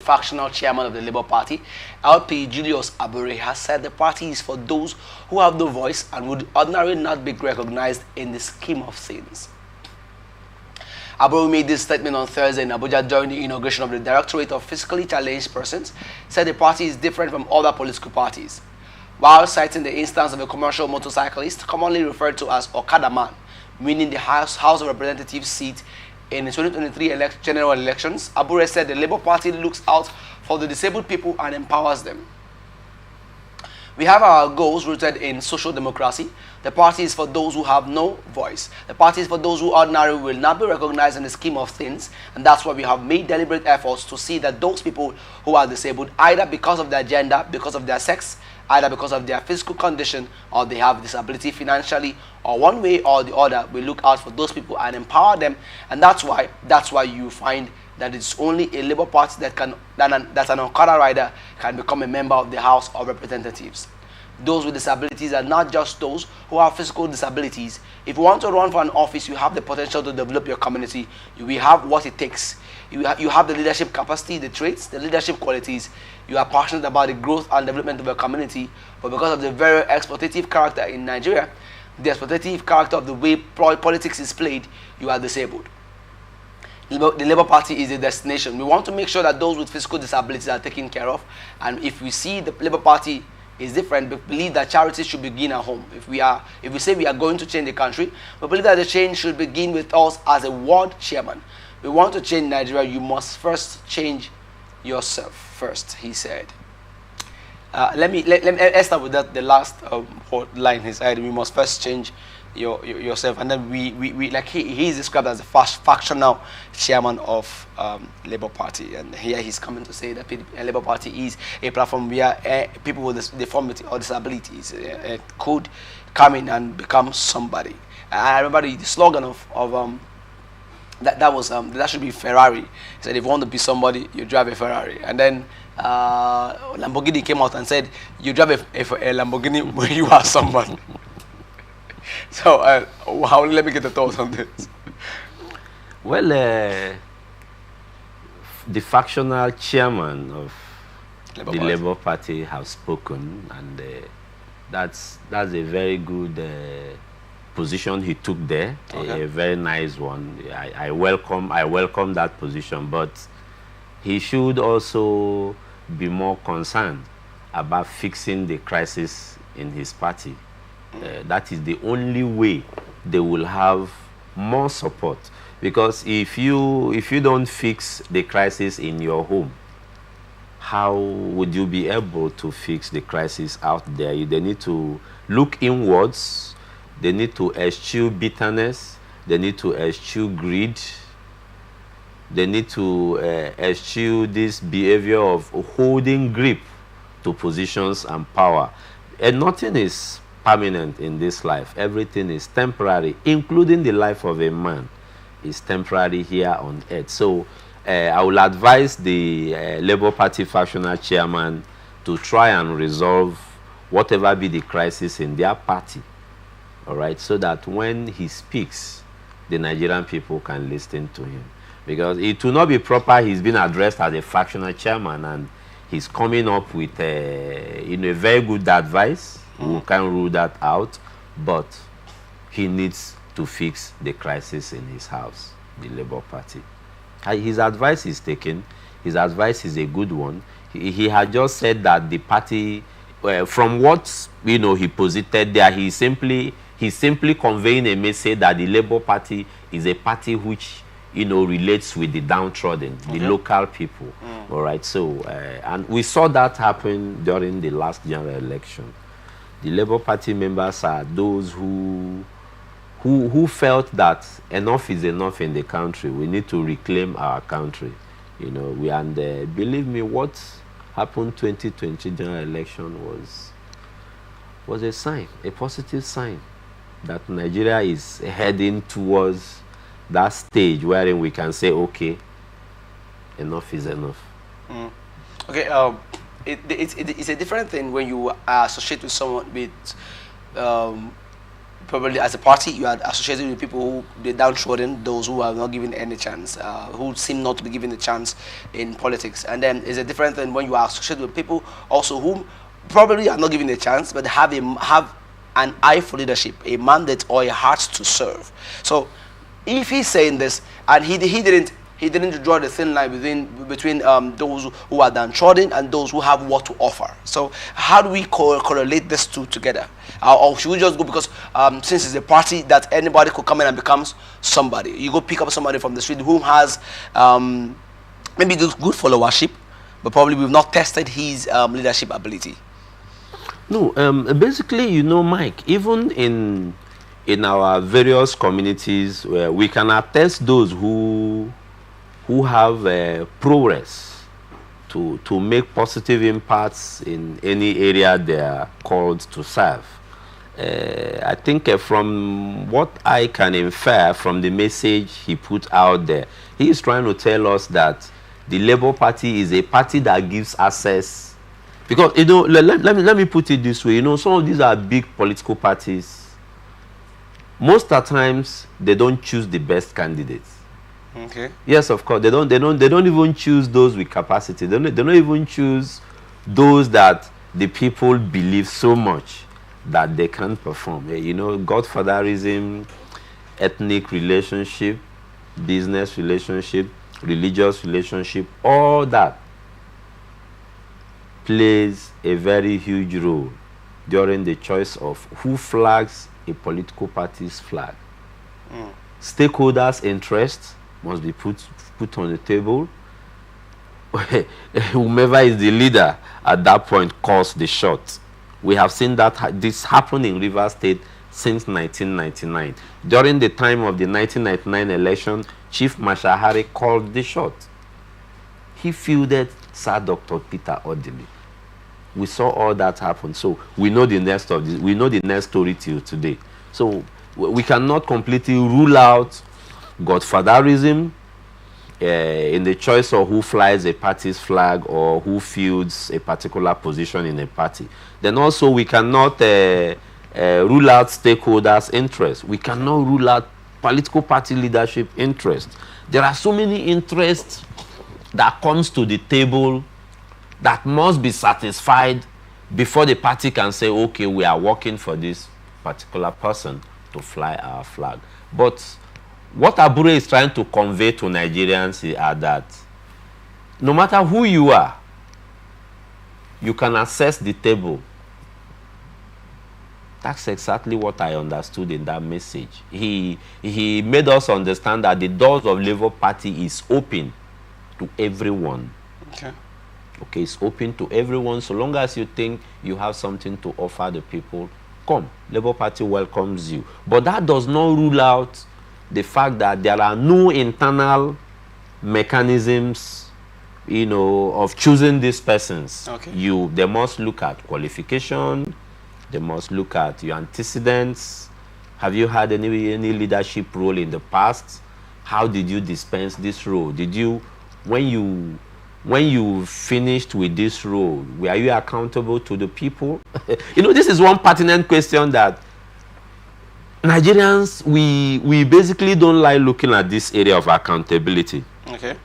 factional chairman of the Labour Party, LP Jilius Abure, has said the party is for those who have no voice and would ordinarily not be recognized in the scheme of things. Abure made this statement on Thursday in Abuja during the inauguration of the Directorate of Physically Challenged Persons, said the party is different from other political parties. While citing the instance of a commercial motorcyclist, commonly referred to as Okada Man, winning the House of Representatives seat in the 2023 general elections, Abure said the Labour Party looks out for the disabled people and empowers them. We have our goals rooted in social democracy. The party is for those who have no voice. The party is for those who ordinarily will not be recognized in the scheme of things, and that's why we have made deliberate efforts to see that those people who are disabled, either because of their gender, because of their sex, either because of their physical condition, or they have disability financially, or one way or the other, we look out for those people and empower them. And that's why you find that it's only a Labour Party that an Okada rider can become a member of the House of Representatives. Those with disabilities are not just those who have physical disabilities. If you want to run for an office, you have the potential to develop your community. You have what it takes. You have the leadership capacity, the traits, the leadership qualities. You are passionate about the growth and development of your community. But because of the very exploitative character in Nigeria, the exploitative character of the way politics is played, you are disabled. The Labour Party is a destination. We want to make sure that those with physical disabilities are taken care of. And if we see the Labour Party is different, we believe that charity should begin at home. If we say we are going to change the country, we believe that the change should begin with us as a ward chairman. We want to change Nigeria. You must first change yourself first, he said. Let's start with that. The last line he said, we must first change yourself, and then we like he is described as a factional chairman of Labour Party, and here he's coming to say that Labour Party is a platform where people with deformity or disabilities could come in and become somebody. I remember the slogan of that should be Ferrari. He said, if you want to be somebody, you drive a Ferrari. And then Lamborghini came out and said, you drive a Lamborghini when you are somebody. So, let me get the thoughts on this. Well, the factional chairman of the Labour Party has spoken, and that's a very good position he took there. Okay. A very nice one. I welcome that position, but he should also be more concerned about fixing the crisis in his party. That is the only way they will have more support, because if you don't fix the crisis in your home, how would you be able to fix the crisis out there? They need to look inwards. They need to eschew bitterness. They need to eschew greed. They need to eschew this behavior of holding grip to positions and power. And nothing is permanent in this life. Everything is temporary, including the life of a man is temporary here on earth. So I will advise the Labour Party factional chairman to try and resolve whatever be the crisis in their party, all right, so that when he speaks, the Nigerian people can listen to him. Because it will not be proper he's been addressed as a factional chairman and he's coming up with a very good advice. We can rule that out, but he needs to fix the crisis in his house, the Labour Party. His advice is taken. His advice is a good one. He had just said that the party, from what he posited there, he's simply conveying a message that the Labour Party is a party which relates with the downtrodden, the local people. All right. So, and we saw that happen during the last general election. The Labour Party members are those who felt that enough is enough in the country. We need to reclaim our country. And believe me, what happened 2020 general election was a sign, a positive sign, that Nigeria is heading towards that stage wherein we can say, okay, enough is enough. Okay. It's a different thing when you associate with someone with probably as a party, you are associated with people who the downtrodden, those who are not given any chance, who seem not to be given a chance in politics. And then it's a different thing when you are associated with people also whom probably are not given a chance, but have an eye for leadership, a mandate or a heart to serve. So if he's saying this and he didn't draw the thin line between those who are downtrodden and those who have what to offer. So how do we correlate these two together? Or should we just go, because since it's a party that anybody could come in and becomes somebody, you go pick up somebody from the street who has maybe good followership, but probably we've not tested his leadership ability. No, basically, you know, Mike, even in our various communities, we can attest those who have progress to make positive impacts in any area they are called to serve. I think from what I can infer from the message he put out there, he is trying to tell us that the Labour Party is a party that gives access. Because, you know, let me put it this way, you know, some of these are big political parties. Most of the times, they don't choose the best candidates. Okay. Yes, of course. They don't even choose those with capacity. They don't even choose those that the people believe so much that they can perform. You know, godfatherism, ethnic relationship, business relationship, religious relationship, all that plays a very huge role during the choice of who flags a political party's flag. Stakeholders' interests must be put on the table. Whomever is the leader at that point calls the shot. We have seen that this happened in Rivers State since 1999. During the time of the 1999 election, Chief Marshal Harry called the shot. He fielded Sir Dr. Peter Odili. We saw all that happen. So we know the next of this. We know the next story till today. So we cannot completely rule out godfatherism in the choice of who flies a party's flag or who fields a particular position in a party. Then also we cannot rule out stakeholders' interests. We cannot rule out political party leadership interests. There are so many interests that comes to the table that must be satisfied before the party can say, okay, we are working for this particular person to fly our flag. But what Abure is trying to convey to Nigerians is that no matter who you are, you can access the table. That's exactly what I understood in that message. He made us understand that the doors of Labour Party is open to everyone. Okay. Okay, it's open to everyone. So long as you think you have something to offer the people, come. Labour Party welcomes you. But that does not rule out the fact that there are no internal mechanisms, you know, of choosing these persons. Okay. They must look at qualification. They must look at your antecedents. Have you had any leadership role in the past? How did you dispense this role? Did you, when you finished with this role, were you accountable to the people? You know, this is one pertinent question that Nigerians, we basically don't like looking at this area of accountability. Okay.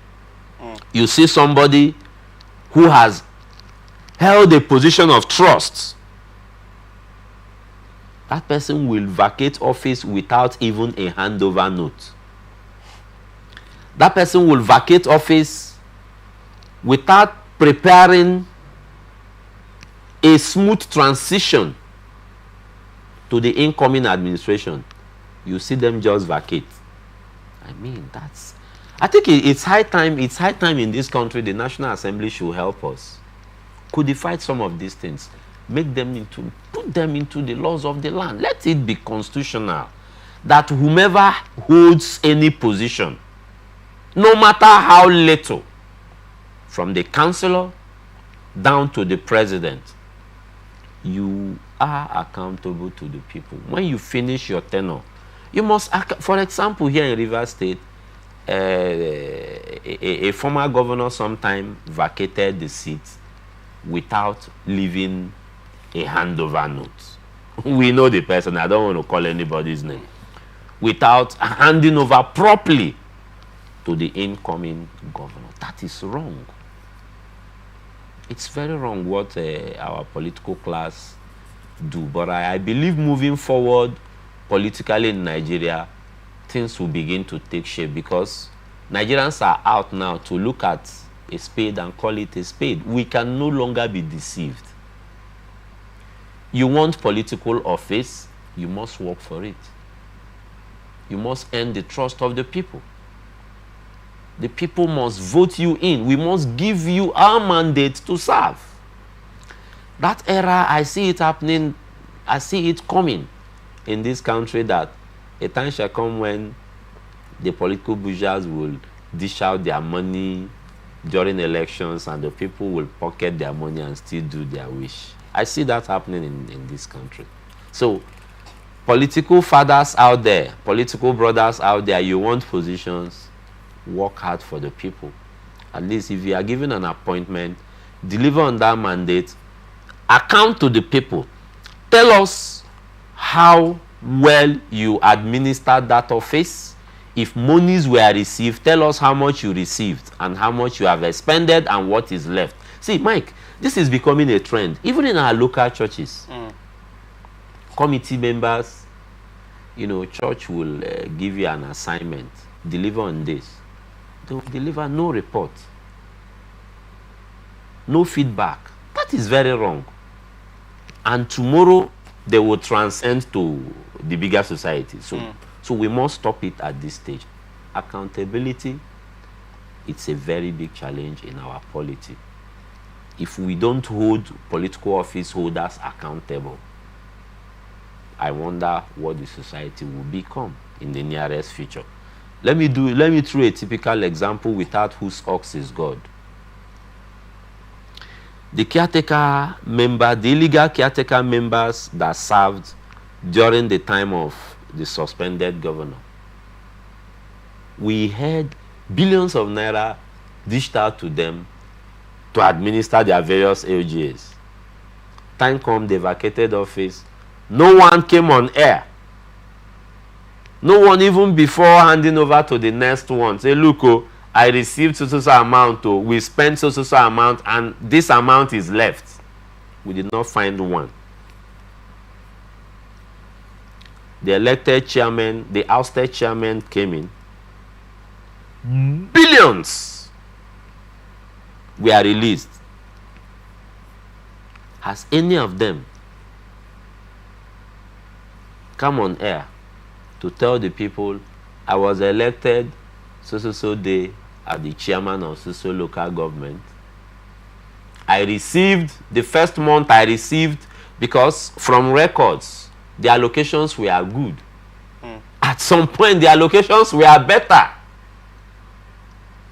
You see somebody who has held a position of trust. That person will vacate office without even a handover note. That person will vacate office without preparing a smooth transition to the incoming administration. You see them just vacate. I mean, I think it's high time in this country the National Assembly should help us codify some of these things, put them into the laws of the land. Let it be constitutional that whomever holds any position, no matter how little, from the councillor down to the president, you are accountable to the people. When you finish your tenure, you must, for example, here in Rivers State, a former governor sometime vacated the seat without leaving a handover note. we know the person, I don't want to call anybody's name, without handing over properly to the incoming governor. That is wrong. It's very wrong what our political class do. But I believe moving forward, politically in Nigeria, things will begin to take shape, because Nigerians are out now to look at a spade and call it a spade. We can no longer be deceived. You want political office, you must work for it. You must earn the trust of the people. The people must vote you in. We must give you our mandate to serve. That era, I see it happening, I see it coming in this country, that a time shall come when the political bourgeois will dish out their money during elections and the people will pocket their money and still do their wish. I see that happening in this country. So, political fathers out there, political brothers out there, you want positions, work hard for the people. At least if you are given an appointment, deliver on that mandate, account to the people. Tell us how well you administered that office. If monies were received, tell us how much you received and how much you have expended and what is left. See, Mike, this is becoming a trend, even in our local churches. Committee members, you know, church will give you an assignment, deliver on this. They will deliver no report, no feedback. That is very wrong. And tomorrow, they will transcend to the bigger society. So we must stop it at this stage. Accountability, it's a very big challenge in our polity. If we don't hold political office holders accountable, I wonder what the society will become in the nearest future. Let me throw a typical example without whose ox is God. The caretaker member, the illegal caretaker members that served during the time of the suspended governor. We had billions of naira dished out to them to administer their various LGAs. Time come, they vacated office. No one came on air. No one, even before handing over to the next one, say, look, oh, I received so amount, oh, we spent so amount, and this amount is left. We did not find one. The elected chairman, the ousted chairman came in. Billions were released. Has any of them come on air to tell the people, I was elected so day as the chairman of so local government? I received, the first month I received, because from records, the allocations were good. At some point, the allocations were better.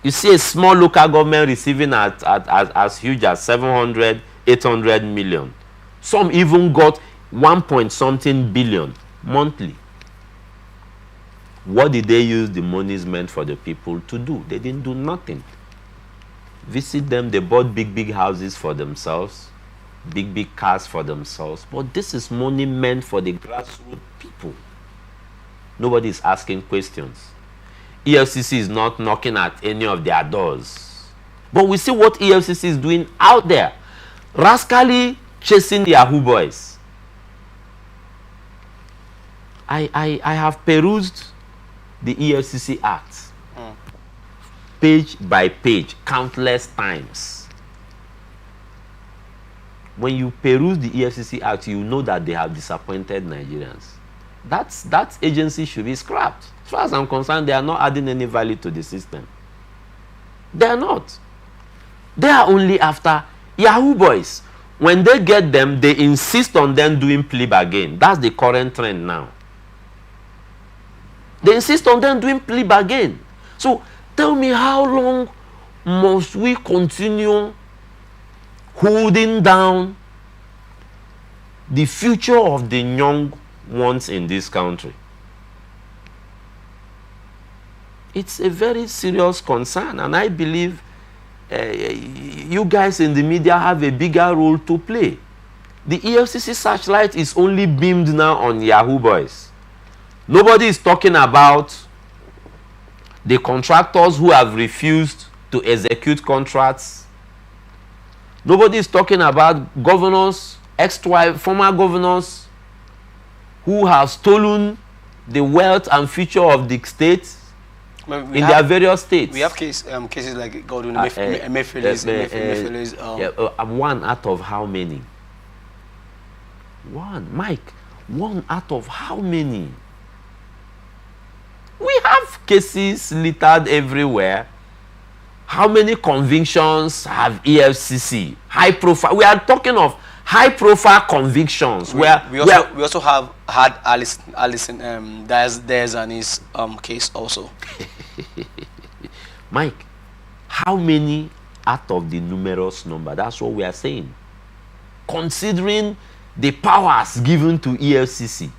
You see a small local government receiving as huge as 700, 800 million. Some even got 1-point-something billion monthly. What did they use the monies meant for the people to do? They didn't do nothing. Visit them, they bought big houses for themselves, big cars for themselves. But this is money meant for the grassroots people. Nobody is asking questions. EFCC is not knocking at any of their doors. But we see what EFCC is doing out there. Rascally chasing the Yahoo boys. I have perused the EFCC Act, page by page, countless times. When you peruse the EFCC Act, you know that they have disappointed Nigerians. That agency should be scrapped. As far as I'm concerned, they are not adding any value to the system. They are not. They are only after Yahoo boys. When they get them, they insist on them doing plea bargain. That's the current trend now. They insist on them doing plea bargain. So tell me, how long must we continue holding down the future of the young ones in this country? It's a very serious concern, and I believe you guys in the media have a bigger role to play. The EFCC searchlight is only beamed now on Yahoo boys. Nobody is talking about the contractors who have refused to execute contracts. Nobody is talking about governors, former governors who have stolen the wealth and future of the state in their various states. We have cases like Godwin Emefiele's. One out of how many? Mike, one out of how many? We have cases littered everywhere. How many convictions have EFCC? High profile. We are talking of high profile convictions. We also have had Alison Diaz and his case also. Mike, how many out of the numerous number? That's what we are saying. Considering the powers given to EFCC,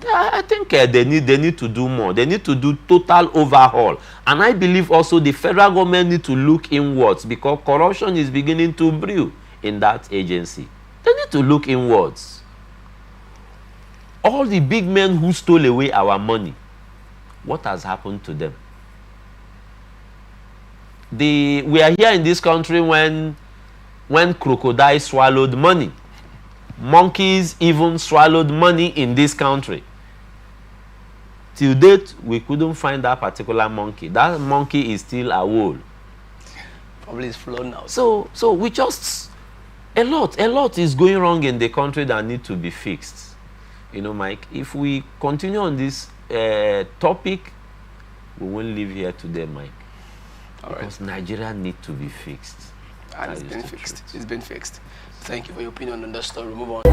I think they need to do more. They need to do total overhaul. And I believe also the federal government need to look inwards, because corruption is beginning to brew in that agency. They need to look inwards. All the big men who stole away our money, what has happened to them? We are here in this country when crocodiles swallowed money. Monkeys even swallowed money in this country. Till date, we couldn't find that particular monkey. That monkey is still a whole. Probably it's flown now. So we just, a lot is going wrong in the country that need to be fixed. You know, Mike, if we continue on this topic, we won't live here today, Mike. Because Nigeria need to be fixed. And it's been fixed. It's been fixed. Thank you for your opinion on that story. Move on.